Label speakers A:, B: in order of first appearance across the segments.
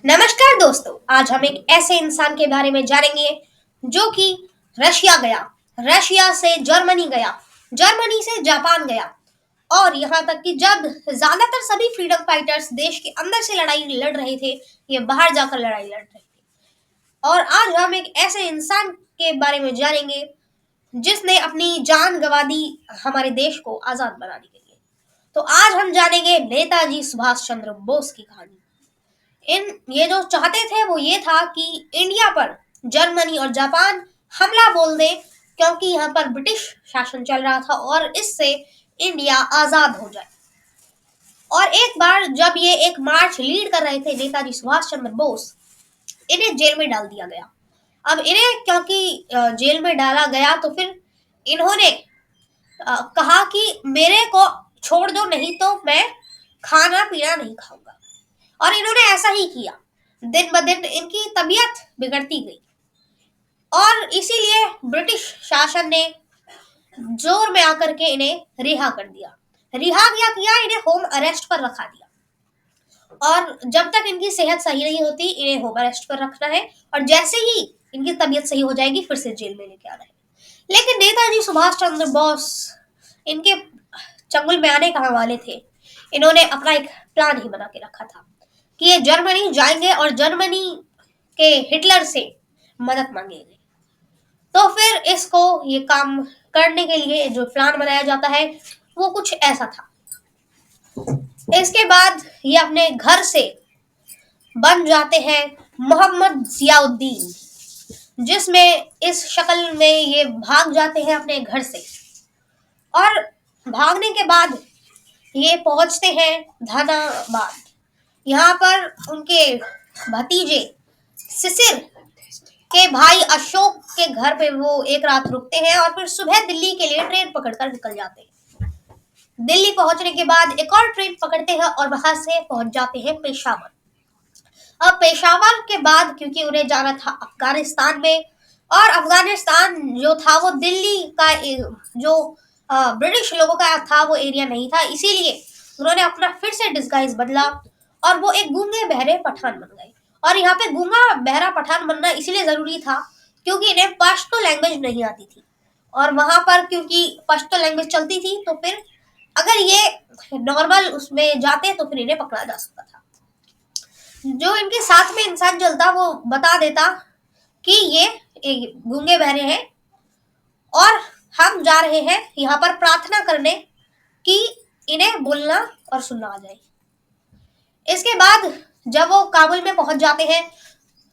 A: नमस्कार दोस्तों, आज हम एक ऐसे इंसान के बारे में जानेंगे जो कि रशिया गया, रशिया से जर्मनी गया, जर्मनी से जापान गया और यहाँ तक कि जब ज्यादातर सभी फ्रीडम फाइटर्स देश के अंदर से लड़ाई लड़ रहे थे, ये बाहर जाकर लड़ाई लड़ रहे थे। और आज हम एक ऐसे इंसान के बारे में जानेंगे जिसने अपनी जान गंवा दी हमारे देश को आजाद बनाने के लिए। तो आज हम जानेंगे नेताजी सुभाष चंद्र बोस की कहानी। इन ये जो चाहते थे वो ये था कि इंडिया पर जर्मनी और जापान हमला बोल दे, क्योंकि यहाँ पर ब्रिटिश शासन चल रहा था और इससे इंडिया आजाद हो जाए। और एक बार जब ये एक मार्च लीड कर रहे थे नेताजी सुभाष चंद्र बोस, इन्हें जेल में डाल दिया गया। अब इन्हें क्योंकि जेल में डाला गया तो फिर इन्होंने कहा कि मेरे को छोड़ दो, नहीं तो मैं खाना पीना नहीं खाऊंगा। और इन्होंने ऐसा ही किया। दिन ब दिन इनकी तबीयत बिगड़ती गई और इसीलिए ब्रिटिश शासन ने जोर में आकर के इन्हें रिहा कर दिया। रिहा क्या किया, इन्हें होम अरेस्ट पर रखा दिया। और जब तक इनकी सेहत सही नहीं होती इन्हें होम अरेस्ट पर रखना है, और जैसे ही इनकी तबीयत सही हो जाएगी फिर से जेल में लेके आना है। लेकिन नेताजी सुभाष चंद्र बोस इनके चंगुल में आने कहाँ वाले थे। इन्होंने अपना एक प्लान ही बना के रखा था कि ये जर्मनी जाएंगे और जर्मनी के हिटलर से मदद मांगेंगे। तो फिर इसको ये काम करने के लिए जो प्लान बनाया जाता है वो कुछ ऐसा था। इसके बाद ये अपने घर से बन जाते हैं मोहम्मद जियाउद्दीन, जिसमें इस शक्ल में ये भाग जाते हैं अपने घर से। और भागने के बाद ये पहुंचते हैं धनाबाद। यहाँ पर उनके भतीजे सिसिर के भाई अशोक के घर पे वो एक रात रुकते हैं और फिर सुबह दिल्ली के लिए ट्रेन पकड़कर निकल जाते हैं। दिल्ली पहुंचने के बाद एक और ट्रेन पकड़ते हैं और वहां से पहुंच जाते हैं पेशावर। अब पेशावर के बाद क्योंकि उन्हें जाना था अफगानिस्तान में, और अफगानिस्तान जो था वो दिल्ली का जो ब्रिटिश लोगों का था वो एरिया नहीं था, इसीलिए उन्होंने अपना फिर से डिस्गाइज बदला और वो एक गूंगे बहरे पठान बन गए। और यहाँ पे गूंगा बहरा पठान बनना इसलिए जरूरी था क्योंकि इन्हें पश्तो लैंग्वेज नहीं आती थी, और वहां पर क्योंकि पश्तो लैंग्वेज चलती थी तो फिर अगर ये नॉर्मल उसमें जाते तो फिर इन्हें पकड़ा जा सकता था। जो इनके साथ में इंसान चलता वो बता देता कि ये गूंगे बहरे हैं और हम जा रहे हैं यहाँ पर प्रार्थना करने कि इन्हें बोलना और सुनना आ जाए। इसके बाद जब वो काबुल में पहुंच जाते हैं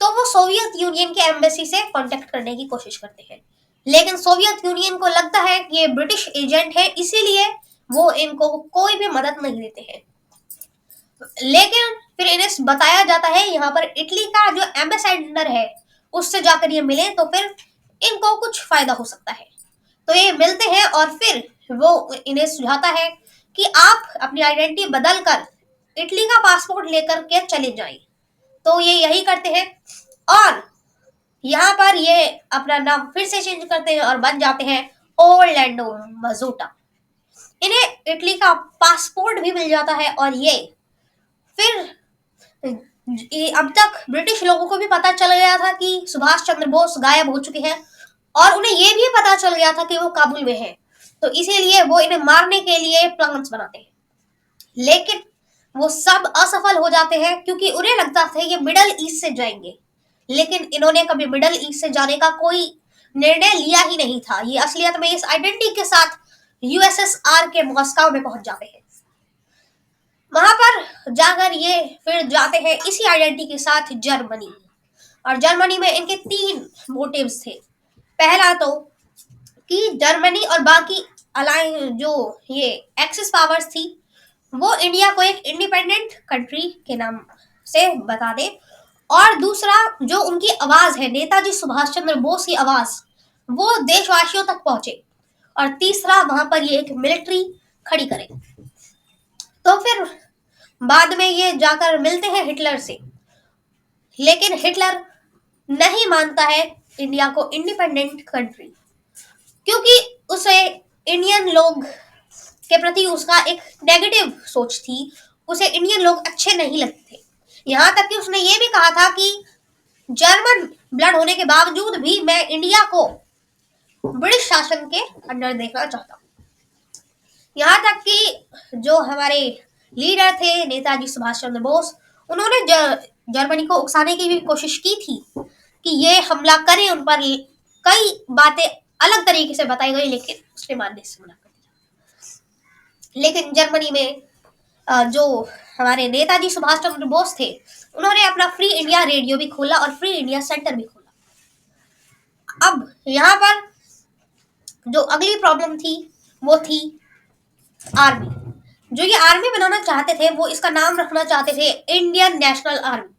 A: तो वो सोवियत यूनियन के एम्बेसी से कांटेक्ट करने की कोशिश करते हैं, लेकिन सोवियत यूनियन को लगता है कि ये ब्रिटिश एजेंट है, इसीलिए वो इनको कोई भी मदद नहीं देते हैं। लेकिन फिर इन्हें बताया जाता है यहाँ पर इटली का जो एम्बेसडर है उससे जाकर ये मिले तो फिर इनको कुछ फायदा हो सकता है। तो ये मिलते हैं और फिर वो इन्हें सुझाता है कि आप अपनी आइडेंटिटी बदल कर इटली का पासपोर्ट लेकर के चले जाएं। तो ये यही करते हैं और यहाँ पर ये अपना नाम फिर से चेंज करते हैं और बन जाते हैं ओरलैंडो मजूटा। इन्हें इटली का पासपोर्ट भी मिल जाता है और ये फिर अब तक ब्रिटिश लोगों को भी पता चल गया था कि सुभाष चंद्र बोस गायब हो चुके हैं और उन्हें यह भी पता चल गया था कि वो काबुल में हैं, तो इसीलिए वो इन्हें मारने के लिए प्लान्स बनाते हैं। लेकिन वो सब असफल हो जाते हैं क्योंकि उन्हें लगता था ये मिडल ईस्ट से जाएंगे, लेकिन इन्होंने कभी मिडल ईस्ट से जाने का कोई निर्णय लिया ही नहीं था। ये असलियत में इस आइडेंटिटी के साथ यूएसएसआर के मॉस्को में पहुंच जाते हैं। वहां पर जाकर ये फिर जाते हैं इसी आइडेंटिटी के साथ जर्मनी, और जर्मनी में इनके तीन मोटिव्स थे। पहला तो कि जर्मनी और बाकी अलायंस जो ये एक्सिस पावर्स थी वो इंडिया को एक इंडिपेंडेंट कंट्री के नाम से बता दे, और दूसरा जो उनकी आवाज है नेताजी सुभाष चंद्र बोस की आवाज वो देशवासियों तक पहुंचे, और तीसरा वहां पर ये एक मिलिट्री खड़ी करे। तो फिर बाद में ये जाकर मिलते हैं हिटलर से, लेकिन हिटलर नहीं मानता है इंडिया को इंडिपेंडेंट कंट्री, क्योंकि उसे इंडियन लोग के प्रति उसका एक नेगेटिव सोच थी। उसे इंडियन लोग अच्छे नहीं लगते थे। यहाँ तक कि उसने ये भी कहा था कि जर्मन ब्लड होने के बावजूद भी मैं इंडिया को ब्रिटिश शासन के अंडर देखना चाहता हूँ। यहाँ तक कि जो हमारे लीडर थे नेताजी सुभाष चंद्र बोस, उन्होंने जर्मनी को उकसाने की भी कोशिश की थी कि ये हमला करें उन पर। कई बातें अलग तरीके से बताई गई, लेकिन उसने मानने से मना कर दिया। लेकिन जर्मनी में जो हमारे नेताजी सुभाष चंद्र बोस थे, उन्होंने अपना फ्री इंडिया रेडियो भी खोला और फ्री इंडिया सेंटर भी खोला। अब यहाँ पर जो अगली प्रॉब्लम थी वो थी आर्मी। जो ये आर्मी बनाना चाहते थे वो इसका नाम रखना चाहते थे इंडियन नेशनल आर्मी,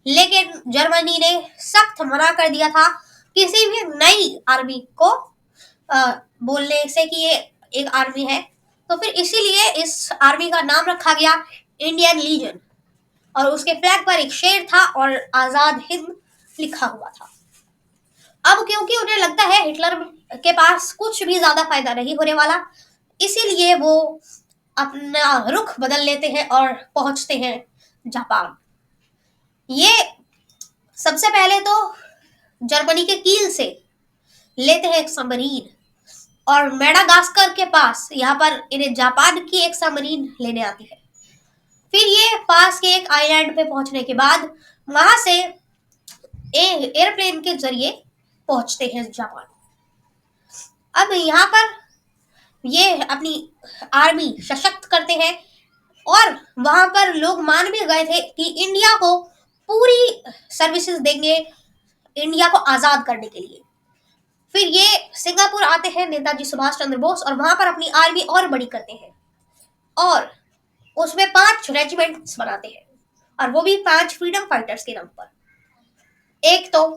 A: लेकिन जर्मनी ने सख्त मना कर दिया था किसी भी नई आर्मी को बोलने से कि ये एक आर्मी है। तो फिर इसीलिए इस आर्मी का नाम रखा गया इंडियन लीजन, और उसके फ्लैग पर एक शेर था और आजाद हिंद लिखा हुआ था। अब क्योंकि उन्हें लगता है हिटलर के पास कुछ भी ज्यादा फायदा नहीं होने वाला, इसीलिए वो अपना रुख बदल लेते हैं और पहुंचते हैं जापान। ये सबसे पहले तो जर्मनी के कील से लेते हैं एक सबमरीन, और मेडागास्कर के पास यहाँ पर इन्हें जापान की एक सबमरीन लेने आती है। फिर ये पास के एक आइलैंड पे पहुंचने के बाद वहां से एयरप्लेन के जरिए पहुंचते हैं जापान। अब यहाँ पर ये अपनी आर्मी सशक्त करते हैं, और वहां पर लोग मान भी गए थे कि इंडिया को पूरी सर्विसेज देंगे इंडिया को आजाद करने के लिए। फिर ये सिंगापुर आते हैं नेताजी सुभाष चंद्र बोस, और वहां पर अपनी आर्मी और बड़ी करते हैं, और उसमें 5 रेजिमेंट्स बनाते हैं, और वो भी 5 फ्रीडम फाइटर्स के नाम पर। एक तो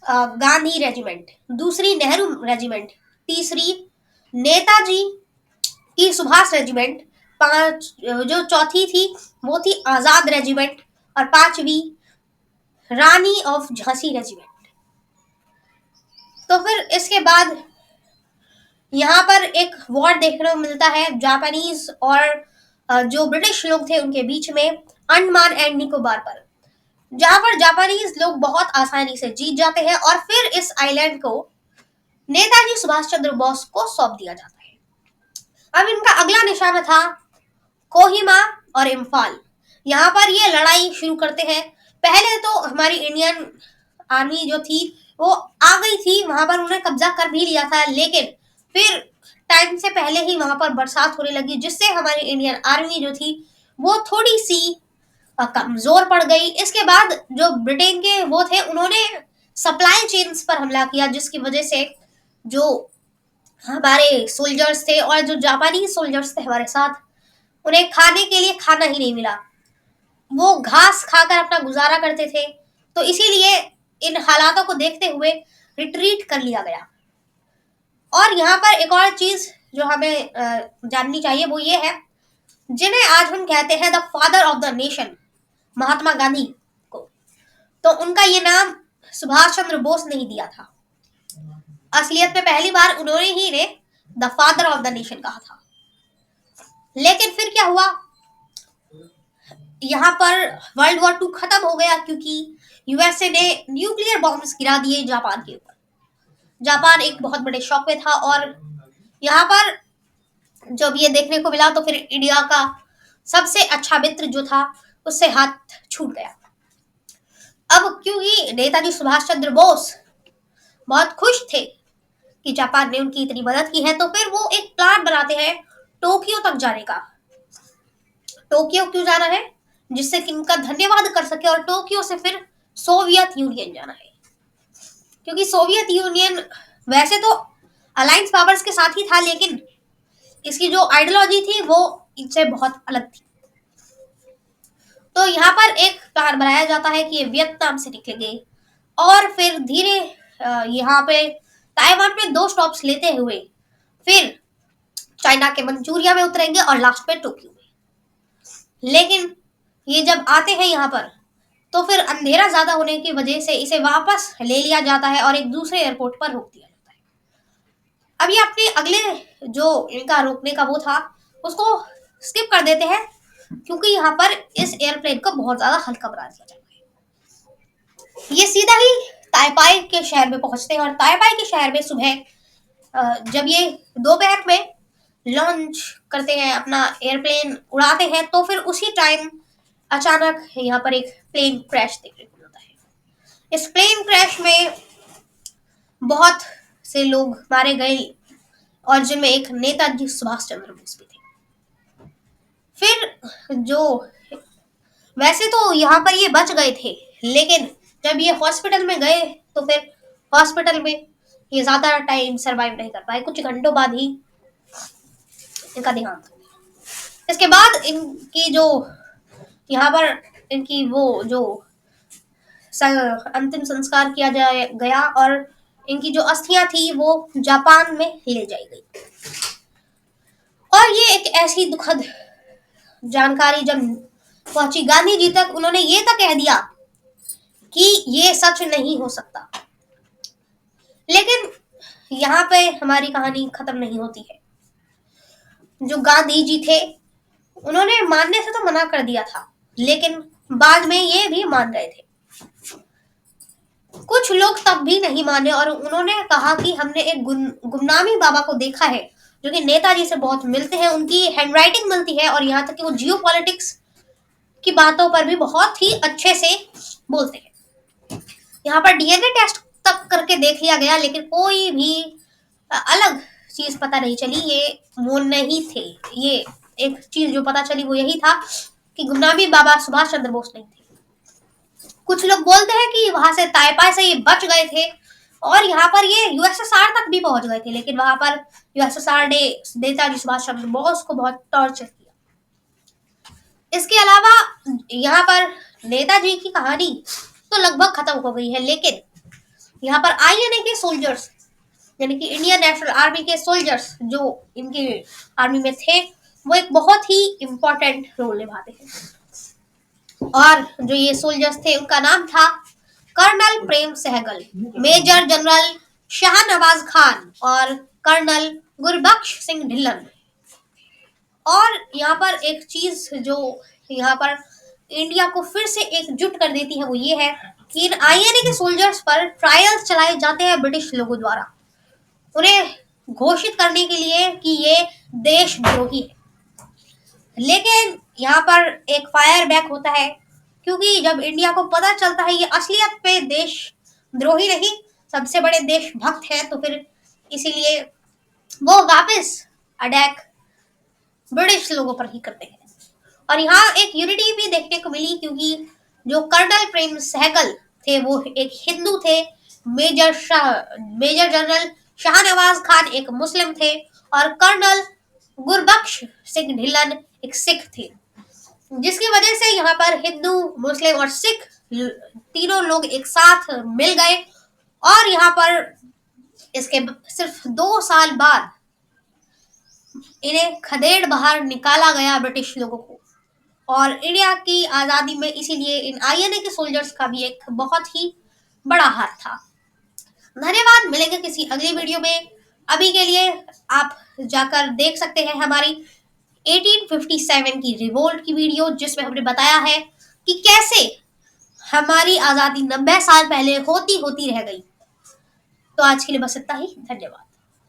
A: गांधी रेजिमेंट, दूसरी नेहरू रेजिमेंट, तीसरी नेताजी की सुभाष रेजिमेंट, पांच जो चौथी थी वो थी आजाद रेजिमेंट, और पांचवी रानी ऑफ झांसी रेजिमेंट। तो फिर इसके बाद यहाँ पर एक वॉर देखने को मिलता है जापानीज और जो ब्रिटिश लोग थे उनके बीच में, अंडमान एंड निकोबार पर, जहां पर जापानीज लोग बहुत आसानी से जीत जाते हैं, और फिर इस आइलैंड को नेताजी सुभाष चंद्र बोस को सौंप दिया जाता है। अब इनका अगला निशाना था कोहिमा और इम्फाल। यहाँ पर ये लड़ाई शुरू करते हैं। पहले तो हमारी इंडियन आर्मी जो थी वो आ गई थी, वहां पर उन्होंने कब्जा कर भी लिया था, लेकिन फिर टाइम से पहले ही वहां पर बरसात होने लगी, जिससे हमारी इंडियन आर्मी जो थी वो थोड़ी सी कमजोर पड़ गई। इसके बाद जो ब्रिटेन के वो थे उन्होंने सप्लाई चेन्स पर हमला किया, जिसकी वजह से जो हमारे सोल्जर्स थे और जो जापानी सोल्जर्स थे हमारे साथ, उन्हें खाने के लिए खाना ही नहीं मिला। वो घास खाकर अपना गुजारा करते थे। तो इसीलिए इन हालातों को देखते हुए रिट्रीट कर लिया गया। और यहाँ पर एक और चीज जो हमें जाननी चाहिए वो ये है, जिन्हें आज हम कहते हैं the father of the nation, Mahatma Gandhi को, तो उनका ये नाम सुभाष चंद्र बोस ने ही दिया था। असलियत में पहली बार उन्होंने ही ने the father of the nation कहा था। लेकिन फिर क्या हुआ, यहाँ पर वर्ल्ड वॉर 2 खत्म हो गया, क्योंकि यूएसए ने न्यूक्लियर बॉम्ब्स गिरा दिए जापान के ऊपर। जापान एक बहुत बड़े शॉक में था, और यहाँ पर जब ये देखने को मिला तो फिर इंडिया का सबसे अच्छा मित्र जो था उससे हाथ छूट गया। अब क्योंकि नेताजी सुभाष चंद्र बोस बहुत खुश थे कि जापान ने उनकी इतनी मदद की है, तो फिर वो एक प्लान बनाते हैं टोक्यो तक जाने का। टोक्यो क्यों जाना है, जिससे कि इनका धन्यवाद कर सके, और टोक्यो से फिर सोवियत यूनियन जाना है, क्योंकि सोवियत यूनियन वैसे तो अलायंस पावर्स के साथ ही था, लेकिन इसकी जो आइडियोलॉजी थी वो इनसे बहुत अलग थी। तो यहाँ पर एक प्लान बनाया जाता है कि ये वियतनाम से निकलेंगे, और फिर धीरे यहाँ पे ताइवान में 2 स्टॉप्स लेते हुए फिर चाइना के मंचूरिया में उतरेंगे, और लास्ट में टोक्यो में। लेकिन ये जब आते हैं यहाँ पर तो फिर अंधेरा ज्यादा होने की वजह से इसे वापस ले लिया जाता है और एक दूसरे एयरपोर्ट पर रोक दिया जाता है। अब ये अपने अगले जो इनका रोकने का वो था उसको स्किप कर देते हैं, क्योंकि यहाँ पर इस एयरप्लेन को बहुत ज्यादा हल्का बना दिया जाता है। ये सीधा ही ताइपाई के शहर में पहुंचते हैं और ताइपाई के शहर में सुबह जब ये दोपहर में लॉन्च करते हैं, अपना एयरप्लेन उड़ाते हैं, तो फिर उसी टाइम अचानक यहाँ पर एक प्लेन क्रैश देखने को मिलता है। इस प्लेन क्रैश में बहुत से लोग मारे गए और जिनमें एक नेताजी सुभाष चंद्र बोस भी थे। फिर जो वैसे तो यहाँ पर ये बच गए थे, लेकिन जब ये हॉस्पिटल में गए तो फिर हॉस्पिटल में ये ज्यादा टाइम सरवाइव नहीं कर पाए, कुछ घंटों बाद ही इनका देहांत हो गया। इसके बाद इनकी जो यहाँ पर इनकी वो जो अंतिम संस्कार किया गया और इनकी जो अस्थियां थी वो जापान में ले जाई गई। और ये एक ऐसी दुखद जानकारी जब पहुंची गांधी जी तक, उन्होंने ये तक कह दिया कि ये सच नहीं हो सकता। लेकिन यहाँ पे हमारी कहानी खत्म नहीं होती है। जो गांधी जी थे उन्होंने मानने से तो मना कर दिया था, लेकिन बाद में ये भी मान गए थे। कुछ लोग तब भी नहीं माने और उन्होंने कहा कि हमने एक गुमनामी बाबा को देखा है जो कि नेताजी से बहुत मिलते हैं, उनकी हैंडराइटिंग मिलती है और यहाँ तक कि वो जियो पॉलिटिक्स की बातों पर भी बहुत ही अच्छे से बोलते हैं। यहाँ पर डीएनए टेस्ट तक करके देख लिया गया, लेकिन कोई भी अलग चीज पता नहीं चली। ये वो नहीं थे। ये एक चीज जो पता चली वो यही था कि गुमनामी बाबा सुभाष चंद्र बोस नहीं थे। कुछ लोग बोलते हैं कि वहां से ताइपाई से ये बच गए थे और यहाँ पर ये यूएसएसआर तक भी पहुंच गए थे, लेकिन वहां पर यूएसएसआर ने नेताजी सुभाष चंद्र बोस को बहुत टॉर्चर किया। इसके अलावा यहाँ पर नेताजी की कहानी तो लगभग खत्म हो गई है, लेकिन यहाँ पर आईएनए के सोल्जर्स यानी कि इंडियन नेशनल आर्मी के सोल्जर्स जो इनके आर्मी में थे वो एक बहुत ही इम्पोर्टेंट रोल निभाते हैं। और जो ये सोल्जर्स थे उनका नाम था colonel Prem Sahgal, major general Shahnawaz Khan और कर्नल गुरबख्श सिंह ढिल्लन। और यहाँ पर एक चीज जो यहाँ पर इंडिया को फिर से एकजुट कर देती है वो ये है कि इन आईएनए के सोल्जर्स पर ट्रायल्स चलाए जाते हैं ब्रिटिश लोगों द्वारा, उन्हें घोषित करने के लिए कि ये देशद्रोही है। लेकिन यहाँ पर एक फायर बैक होता है, क्योंकि जब इंडिया को पता चलता है ये असलियत पे देशद्रोही नहीं सबसे बड़े देशभक्त हैं, तो फिर इसीलिए वो वापस अटैक ब्रिटिश लोगों पर ही करते हैं। और यहाँ एक यूनिटी भी देखने को मिली, क्योंकि जो कर्नल प्रेम सहगल थे वो एक हिंदू थे, मेजर जनरल शाहनवाज खान एक मुस्लिम थे और कर्नल गुरबख्श सिंह ढिल्लन एक सिख थे, जिसकी वजह से यहाँ पर हिंदू, मुस्लिम और सिख तीनों लोग एक साथ मिल गए। और यहाँ पर इसके सिर्फ 2 साल बाद इन्हें खदेड़ बाहर निकाला गया ब्रिटिश लोगों को, और इंडिया की आजादी में इसीलिए इन आईएनए के सोल्जर्स का भी एक बहुत ही बड़ा हाथ था। धन्यवाद, मिलेंगे किसी अगली वीडियो में। अभी के लिए आप जाकर देख सकते हैं हमारी 1857 की रिवोल्ट की वीडियो, जिसमें हमने बताया है कि कैसे हमारी आजादी 90 साल पहले होती रह गई। तो आज के लिए बस इतना ही। धन्यवाद।